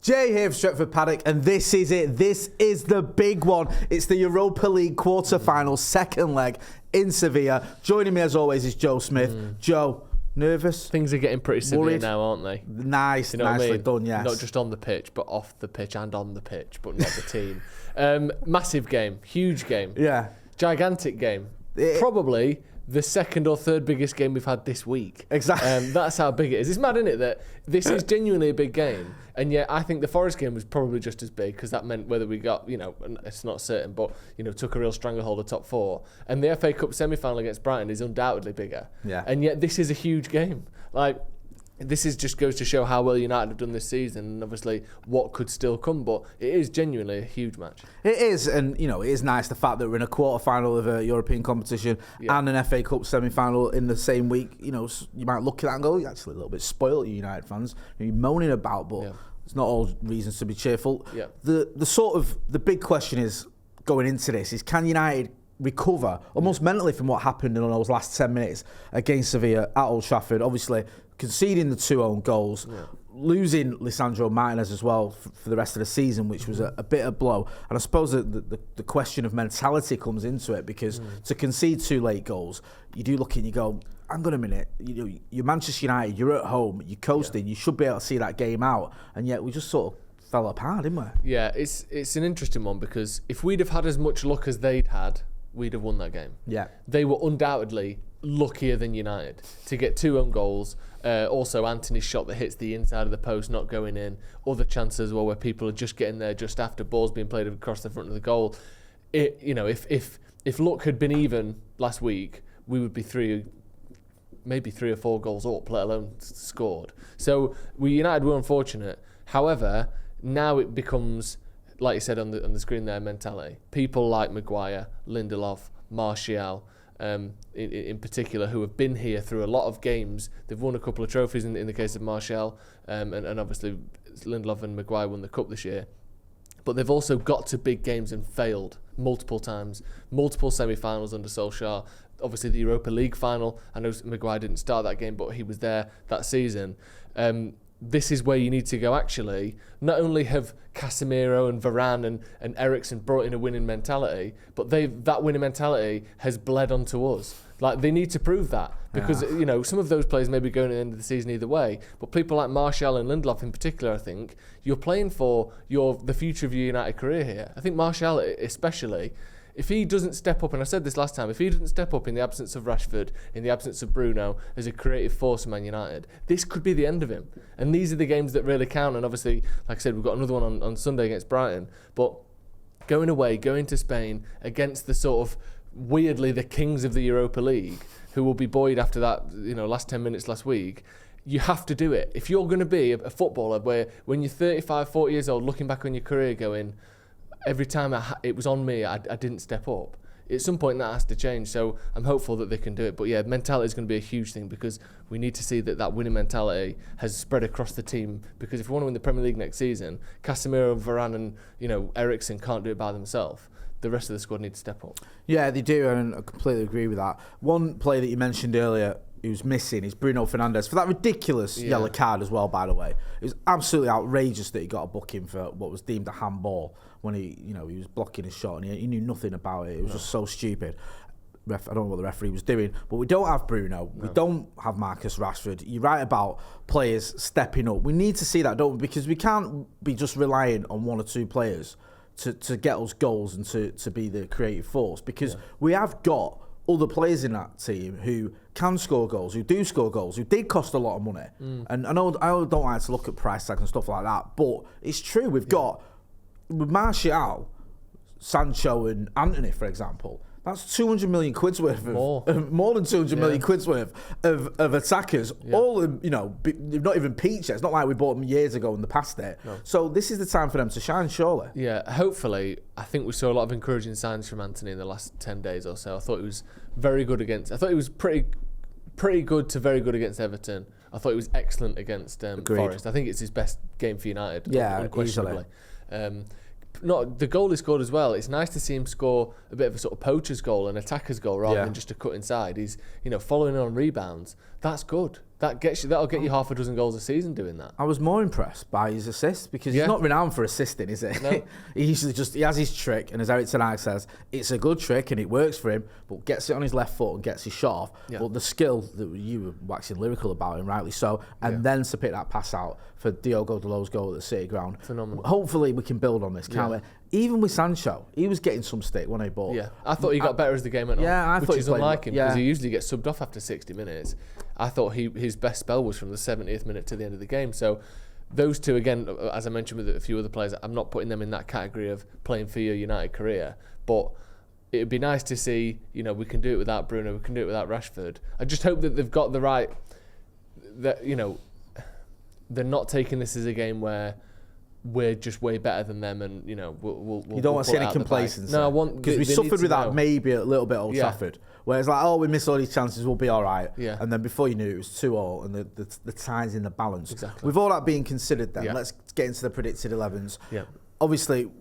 Jay here for Stretford Paddock, and this is it. This is the big one. It's the Europa League quarter-final, second leg in Sevilla. Joining me as always is Joe Smith. Joe, nervous? Things are getting pretty severe Worried? now, aren't they? Nice, You know what I nicely mean? done, yes. Not just on the pitch, but off the pitch and on the pitch, but not the team. Massive game, huge game, Yeah. gigantic game. Probably the second or third biggest game we've had this week. Exactly. That's how big it is. It's mad, isn't it, that this is genuinely a big game, and yet I think the Forest game was probably just as big, because that meant whether we got, it's not certain, but, took a real stranglehold of top four. And the FA Cup semi-final against Brighton is undoubtedly bigger. Yeah. And yet this is a huge game. This just goes to show how well United have done this season, and obviously what could still come, but it is genuinely a huge match. It is, and it is nice the fact that we're in a quarter-final of a European competition and an FA Cup semi-final in the same week. You might look at that and go, you're actually a little bit spoiled, you United fans. You're moaning about, but it's not all reasons to be cheerful. Yeah. The big question is, going into this, is can United recover almost mentally from what happened in those last 10 minutes against Sevilla at Old Trafford? Obviously, conceding the 2 own goals, losing Lisandro Martinez as well for the rest of the season, which was a bit of blow. And I suppose the question of mentality comes into it, because to concede 2 late goals, you do look and you go, hang on a minute, you're Manchester United, you're at home, you're coasting, you should be able to see that game out. And yet we just sort of fell apart, didn't we? Yeah, it's an interesting one, because if we'd have had as much luck as they'd had, we'd have won that game. Yeah. They were undoubtedly luckier than United to get 2 own goals. Also, Anthony's shot that hits the inside of the post not going in. Other chances as well where people are just getting there just after balls being played across the front of the goal. If luck had been even last week, we would be maybe 3 or 4 goals up, let alone scored. So United were unfortunate. However, now it becomes, like you said on the screen there, mentality. People like Maguire, Lindelof, Martial, in particular, who have been here through a lot of games. They've won a couple of trophies in the case of Martial, and obviously Lindelof and Maguire won the Cup this year. But they've also got to big games and failed multiple times, multiple semi-finals under Solskjaer. Obviously the Europa League final, I know Maguire didn't start that game, but he was there that season. This is where you need to go, actually. Not only have Casemiro and Varane and Eriksen brought in a winning mentality, but that winning mentality has bled onto us. They need to prove that, because some of those players may be going at the end of the season either way, but people like Martial and Lindelof in particular, I think, you're playing for the future of your United career here. I think Martial especially, if he doesn't step up, and I said this last time, if he doesn't step up in the absence of Rashford, in the absence of Bruno, as a creative force in Man United, this could be the end of him. And these are the games that really count. And obviously, like I said, we've got another one on Sunday against Brighton. But going away, going to Spain against the sort of, weirdly, the kings of the Europa League, who will be buoyed after that, last 10 minutes last week, you have to do it. If you're going to be a footballer where, when you're 35, 40 years old, looking back on your career going, every time it was on me, I didn't step up. At some point that has to change, so I'm hopeful that they can do it. But yeah, mentality is going to be a huge thing, because we need to see that winning mentality has spread across the team. Because if we want to win the Premier League next season, Casemiro, Varane and Eriksen can't do it by themselves. The rest of the squad need to step up. Yeah, they do, and I completely agree with that. One player that you mentioned earlier who's missing is Bruno Fernandes, for that ridiculous yellow card as well, by the way. It was absolutely outrageous that he got a booking for what was deemed a handball when he was blocking his shot, and he knew nothing about it. It was just so stupid. I don't know what the referee was doing, but we don't have Bruno. We don't have Marcus Rashford. You're right about players stepping up. We need to see that, don't we? Because we can't be just relying on 1 or 2 players to get us goals and to be the creative force, because we have got other players in that team who can score goals, who do score goals, who did cost a lot of money. And I don't like to look at price tags and stuff like that, but it's true. We've got, with Martial, Sancho and Anthony, for example, that's 200 million quid's worth of more than 200 million quid's worth of attackers. All they've not even peaked yet. It's not like we bought them years ago and they passed it. No. So this is the time for them to shine, surely. Yeah, hopefully. I think we saw a lot of encouraging signs from Anthony in the last 10 days or so. I thought he was very good I thought he was pretty good to very good against Everton. I thought he was excellent against Forest. I think it's his best game for United. Yeah, unquestionably. The goal he scored as well. It's nice to see him score a bit of a sort of poacher's goal, an attacker's goal, rather than just a cut inside. He's following on rebounds. That's good. that'll get you half a dozen goals a season doing that. I was more impressed by his assists because he's not renowned for assisting, is it? No. He has his trick, and as Eric Ten Hag says, it's a good trick and it works for him, but gets it on his left foot and gets his shot off. Yeah. But the skill that you were waxing lyrical about, and rightly so, and then to pick that pass out for Diogo Dalot's goal at the City Ground. Phenomenal. Hopefully we can build on this, can't we? Even with Sancho, he was getting some stick when he bought. Yeah, I thought he got better as the game went on. Yeah, I thought which is unlike him because he usually gets subbed off after 60 minutes. I thought his best spell was from the 70th minute to the end of the game. So those two, again, as I mentioned with a few other players, I'm not putting them in that category of playing for your United career, but it'd be nice to see, we can do it without Bruno, we can do it without Rashford. I just hope that they've got the right, that they're not taking this as a game where we're just way better than them, and we'll you don't want to see any complacency. No, I want, because we suffered with that maybe a little bit at Old Trafford, where it's like, we miss all these chances, we'll be all right. Yeah. And then before you knew it was 2-2, and the tide's in the balance. Exactly. With all that being considered, then let's get into the predicted 11s. Yeah. Obviously,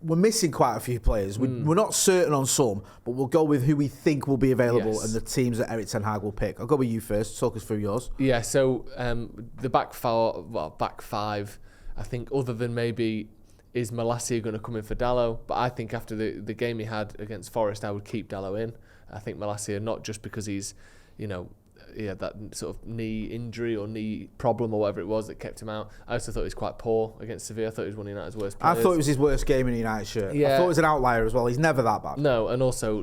we're missing quite a few players. We're not certain on some, but we'll go with who we think will be available and the teams that Eric Ten Hag will pick. I'll go with you first. Talk us through yours. Yeah. So the back five. I think other than maybe is Malacia going to come in for Dalot, but I think after the game he had against Forest, I would keep Dalot in. I think Malacia, not just because he's, that sort of knee injury or knee problem or whatever it was that kept him out. I also thought he was quite poor against Sevilla. I thought he was one of United's worst players. I thought it was his worst game in a United shirt. I thought it was an outlier as well. He's never that bad. No, and also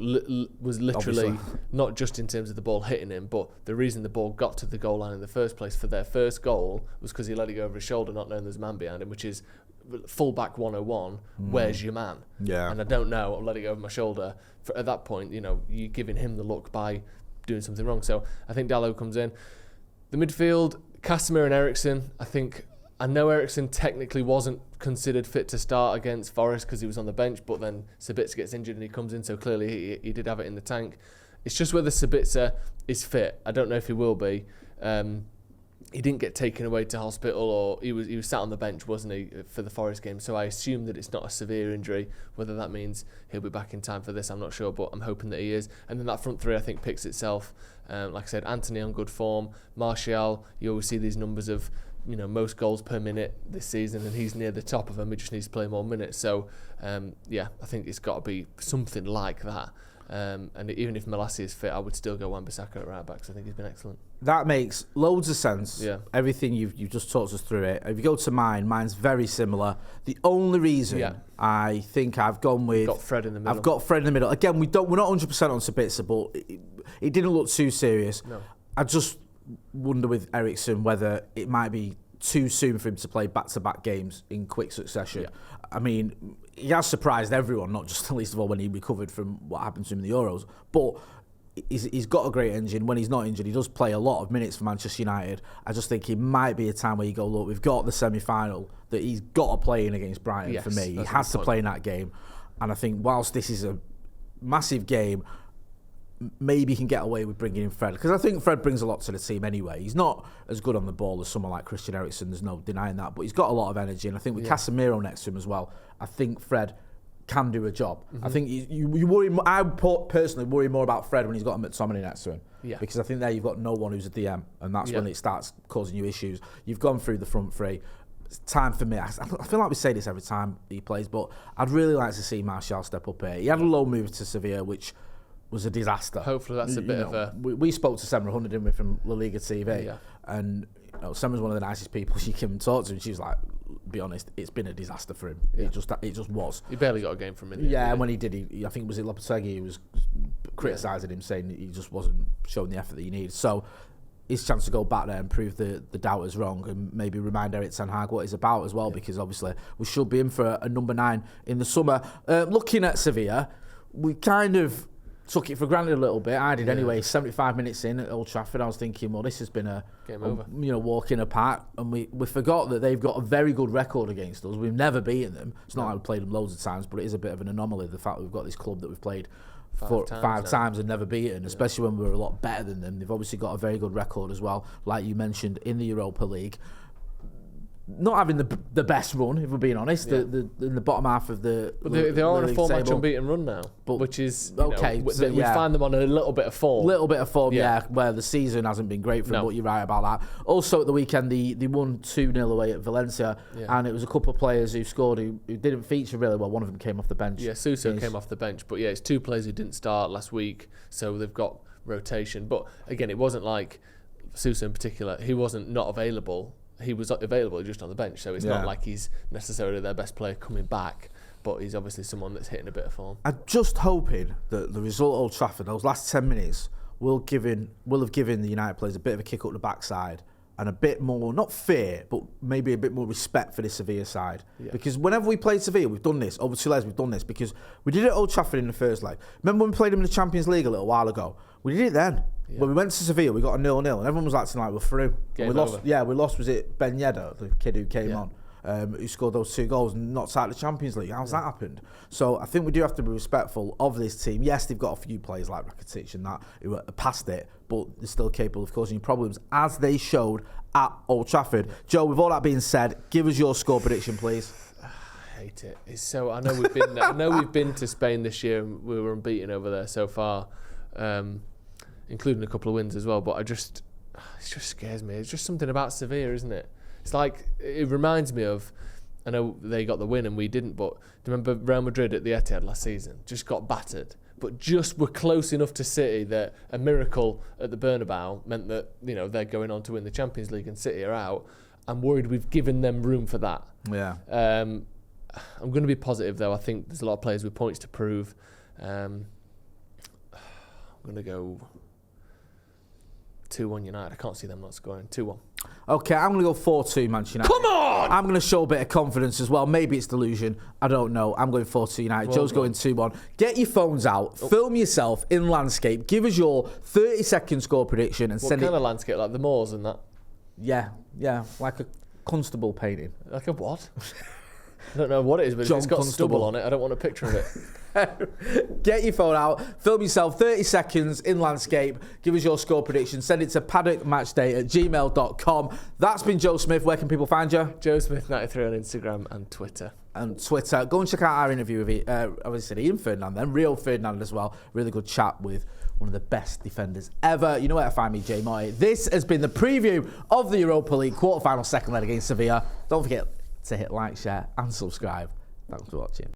was literally Obviously. not just in terms of the ball hitting him, but the reason the ball got to the goal line in the first place for their first goal was because he let it go over his shoulder, not knowing there's a man behind him, which is fullback 101. Where's your man? Yeah. And I don't know. I'll let it go over my shoulder. At that point, you're giving him the look by doing something wrong. So I think Dalot comes in. The midfield, Casemiro and Eriksen. I know Eriksen technically wasn't considered fit to start against Forest because he was on the bench, but then Sabitzer gets injured and he comes in, so clearly he did have it in the tank. It's just whether Sabitzer is fit. I don't know if he will be. He didn't get taken away to hospital, or he was sat on the bench, wasn't he, for the Forest game? So I assume that it's not a severe injury. Whether that means he'll be back in time for this, I'm not sure, but I'm hoping that he is. And then that front three, I think, picks itself. Like I said, Anthony on good form. Martial, you always see these numbers of most goals per minute this season, and he's near the top of them. He just needs to play more minutes. So I think it's got to be something like that. And even if Malacia is fit, I would still go Wan-Bissaka at right back, because I think he's been excellent. That makes loads of sense. Yeah. Everything you've just talked us through it. If you go to mine's very similar. The only reason I think I've gone with... Got Fred in the middle. I've got Fred in the middle. Again, we're not 100% on Sabitzer, but it didn't look too serious. No. I just wonder with Eriksen whether it might be too soon for him to play back-to-back games in quick succession. Yeah. I mean, he has surprised everyone, not just least of all when he recovered from what happened to him in the Euros, but he's got a great engine. When he's not injured, he does play a lot of minutes for Manchester United. I just think it might be a time where you go, look, we've got the semi-final that he's got to play in against Brighton. For me. He has to play in that game. And I think whilst this is a massive game, maybe he can get away with bringing in Fred, because I think Fred brings a lot to the team anyway. He's not as good on the ball as someone like Christian Eriksen, there's no denying that, but he's got a lot of energy, and I think with Casemiro next to him as well, I think Fred can do a job. I think you worry. I personally worry more about Fred when he's got a McTominay next to him, because I think there you've got no one who's a DM, and that's when it starts causing you issues. You've gone through the front three. It's time for me. I feel like we say this every time he plays, but I'd really like to see Martial step up here. He had a low move to Sevilla, which was a disaster. Hopefully that's a bit of a... We spoke to Semra Hunter, didn't we, from La Liga TV, and Semra's one of the nicest people you can talk to, and she was like, be honest, it's been a disaster for him. It just was. He barely got a game from him. And when he did, I think was it Lopetegui who was criticising him, saying he just wasn't showing the effort that he needed. So his chance to go back there and prove the doubters wrong, and maybe remind Eric Ten Hag what he's about as well, because obviously we should be in for a number 9 in the summer. Looking at Sevilla, we kind of took it for granted a little bit. I did anyway. 75 minutes in at Old Trafford, I was thinking, well, this has been a game over. Walk in a park, and we forgot that they've got a very good record against us. We've never beaten them. It's not like we've played them loads of times, but it is a bit of an anomaly, the fact that we've got this club that we've played five times and never beaten, especially when we're a lot better than them. They've obviously got a very good record as well, like you mentioned, in the Europa League. not having the best run, if we're being honest. Yeah. In the bottom half of the They are on a league 4-match table. unbeaten run now, which is okay. We find them on a little bit of form. Where the season hasn't been great for them, No. but you're right about that. Also at the weekend, they won 2-0 away at Valencia, and it was a couple of players who scored who didn't feature really well. One of them came off the bench. Yeah, Suso came off the bench, but it's 2 players who didn't start last week, so they've got rotation. But again, it wasn't like Suso in particular. He wasn't not available. He was available just on the bench, so it's not like he's necessarily their best player coming back, but he's obviously someone that's hitting a bit of form. I'm just hoping that the result at Old Trafford, those last 10 minutes, will have given the United players a bit of a kick up the backside and a bit more, not fear, but maybe a bit more respect for the Sevilla side. Yeah. Because whenever we played Sevilla, we've done this. Over 2 legs, we've done this because we did it at Old Trafford in the first leg. Remember when we played them in the Champions League a little while ago? We did it then. Yeah. When we went to Sevilla, we got a 0-0, and everyone was acting like we're through. Game we lost. over. Yeah, we lost. Was it Ben Yedder, the kid who came on, who scored those 2 goals and knocked out the Champions League? How's that happened? So I think we do have to be respectful of this team. Yes, they've got a few players like Rakitic and that who are past it, but they're still capable of causing problems, as they showed at Old Trafford. Joe, with all that being said, give us your score prediction, please. I hate it. It's so. I know we've been. I know we've been to Spain this year, and we were unbeaten over there so far. Including a couple of wins as well, but it just scares me. It's just something about Sevilla, isn't it? It's like, it reminds me of, I know they got the win and we didn't, but do you remember Real Madrid at the Etihad last season? Just got battered, but just were close enough to City that a miracle at the Bernabeu meant that, they're going on to win the Champions League and City are out. I'm worried we've given them room for that. Yeah. I'm going to be positive though. I think there's a lot of players with points to prove. I'm going to go 2-1 United. I can't see them not scoring. 2-1. Okay, I'm going to go 4-2 Manchester United. Come on! I'm going to show a bit of confidence as well. Maybe it's delusion. I don't know. I'm going 4-2 United. Joe's going 2-1. Get your phones out. Film yourself in landscape. Give us your 30-second score prediction and send it. What kind of landscape? Like the moors and that? Yeah. Like a Constable painting. Like a what? I don't know what it is, but John it's got Constable stubble on it. I don't want a picture of it. Get your phone out, film yourself 30 seconds in landscape, give us your score prediction, send it to paddockmatchday@gmail.com. That's been Joe Smith. Where can people find you? Joe Smith 93 on Instagram and Twitter. Go and check out our interview with obviously Ian Ferdinand, then Rio Ferdinand as well. Really good chat with one of the best defenders ever. You know where to find me, Jay Motty. This has been the preview of the Europa League quarterfinal second leg against Sevilla. Don't forget to hit like, share and subscribe. Thanks for watching.